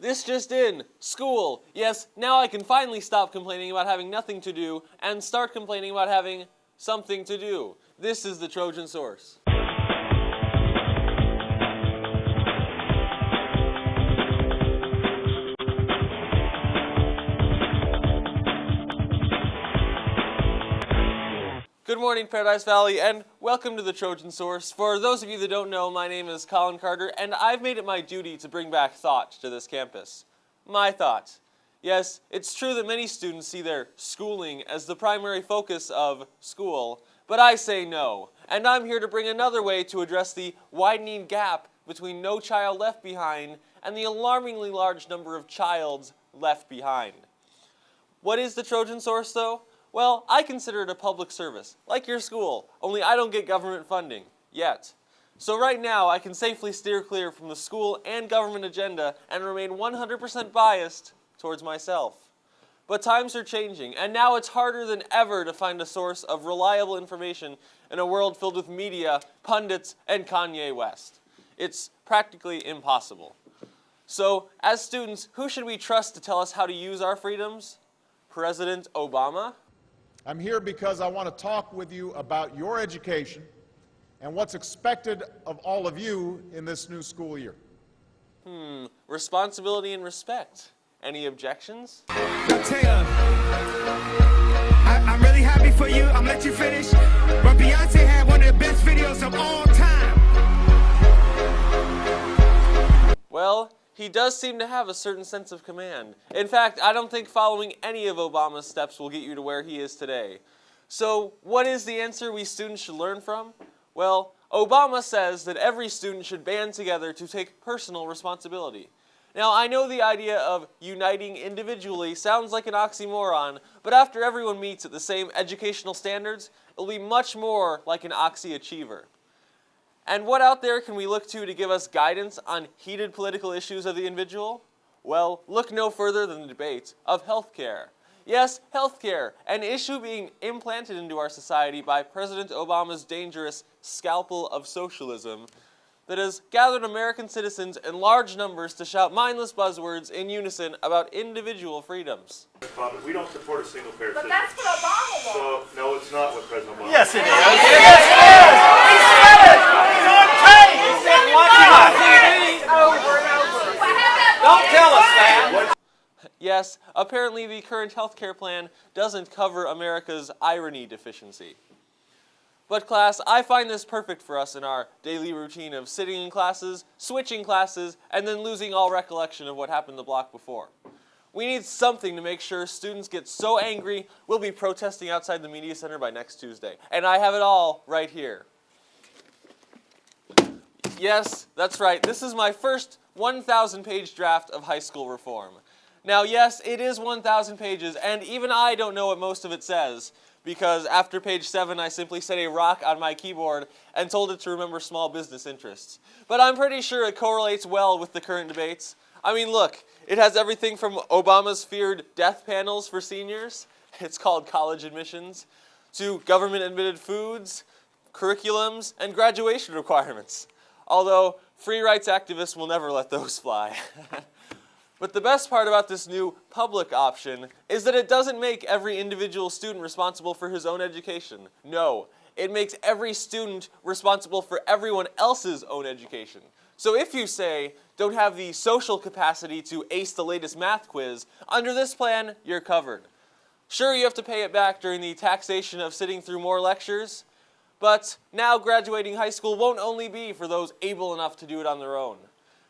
This just in, school. Yes, now I can finally stop complaining about having nothing to do and start complaining about having something to do. This is the Trojan Source. Good morning, Paradise Valley, and welcome to the Trojan Source. For those of you that don't know, my name is Colin and I've made it my duty to bring back thought to this campus. My thought. Yes, it's true that many students see their schooling as the primary focus of school, but I say no, and I'm here to bring another way to address the widening gap between no child left behind and the alarmingly large number of childs left behind. What is the Trojan Source, though? Well, I consider it a public service, like your school, only I don't get government funding, yet. So right now, I can safely steer clear from the school and government agenda and remain 100% biased towards myself. But times are changing, and now it's harder than ever to find a source of reliable information in a world filled with media, pundits, and Kanye West. It's practically impossible. So, as students, who should we trust to tell us how to use our freedoms? President Obama? I'm here because I want to talk with you about your education and what's expected of all of you in this new school year. Responsibility and respect. Any objections? Now Taylor, I'm really happy for you. I'm gonna let you finish. But Beyonce had one of the best videos of all time. Well, he does seem to have a certain sense of command. In fact, I don't think following any of Obama's steps will get you to where he is today. So, what is the answer we students should learn from? Well, Obama says that every student should band together to take personal responsibility. Now, I know the idea of uniting individually sounds like an oxymoron, but after everyone meets at the same educational standards, it'll be much more like an oxy-achiever. And what out there can we look to give us guidance on heated political issues of the individual? Well, look no further than the debate of healthcare. Yes, healthcare, an issue being implanted into our society by President Obama's dangerous scalpel of socialism that has gathered American citizens in large numbers to shout mindless buzzwords in unison about individual freedoms. We don't support a single-payer system. But that's what Obama wants. So, no, it's not what President Obama Yes, it is. Yes, it is. He said it. He's on tape. He said it on TV. Over and over. Don't tell us that. Yes, apparently the current healthcare plan doesn't cover America's irony deficiency. But class, I find this perfect for us in our daily routine of sitting in classes, switching classes, and then losing all recollection of what happened the block before. We need something to make sure students get so angry we'll be protesting outside the media center by next Tuesday. And I have it all right here. Yes, that's right. This is my first 1,000-page draft of high school reform. Now, yes, it is 1,000 pages, and even I don't know what most of it says, because after page 7, I simply set a rock on my keyboard and told it to remember small business interests. But I'm pretty sure it correlates well with the current debates. I mean, look, it has everything from Obama's feared death panels for seniors, it's called college admissions, to government-admitted foods, curriculums, and graduation requirements. Although, free rights activists will never let those fly. But the best part about this new public option is that it doesn't make every individual student responsible for his own education. No, it makes every student responsible for everyone else's own education. So if you, say, don't have the social capacity to ace the latest math quiz, under this plan, you're covered. Sure, you have to pay it back during the taxation of sitting through more lectures, but now graduating high school won't only be for those able enough to do it on their own.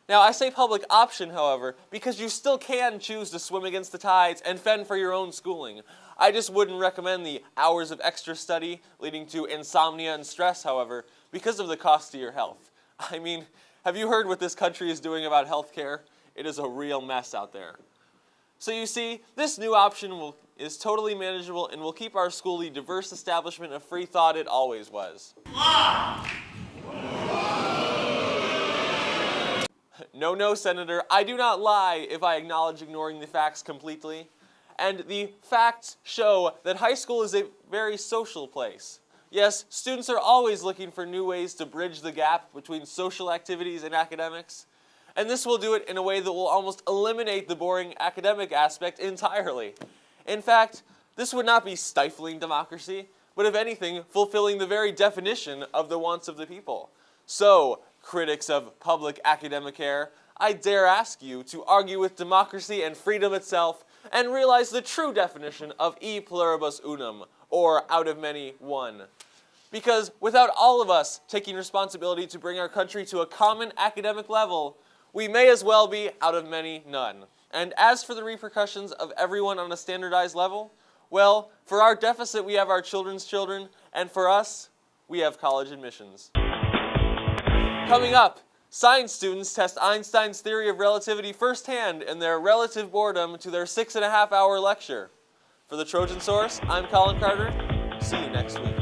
Now, I say public option, however, because you still can choose to swim against the tides and fend for your own schooling. I just wouldn't recommend the hours of extra study leading to insomnia and stress, however, because of the cost to your health. I mean, have you heard what this country is doing about healthcare? It is a real mess out there. So you see, this new option is totally manageable and will keep our school the diverse establishment of free thought it always was. No, Senator, I do not lie if I acknowledge ignoring the facts completely. And the facts show that high school is a very social place. Yes, students are always looking for new ways to bridge the gap between social activities and academics. And this will do it in a way that will almost eliminate the boring academic aspect entirely. In fact, this would not be stifling democracy, but if anything, fulfilling the very definition of the wants of the people. So, critics of public academic care, I dare ask you to argue with democracy and freedom itself and realize the true definition of e pluribus unum, or out of many, one. Because without all of us taking responsibility to bring our country to a common academic level, we may as well be out of many, none. And as for the repercussions of everyone on a standardized level, well, for our deficit we have our children's children, and for us, we have college admissions. Coming up, science students test Einstein's theory of relativity firsthand in their relative boredom to their 6.5-hour lecture. For the Trojan Source, I'm Colin Carter. See you next week.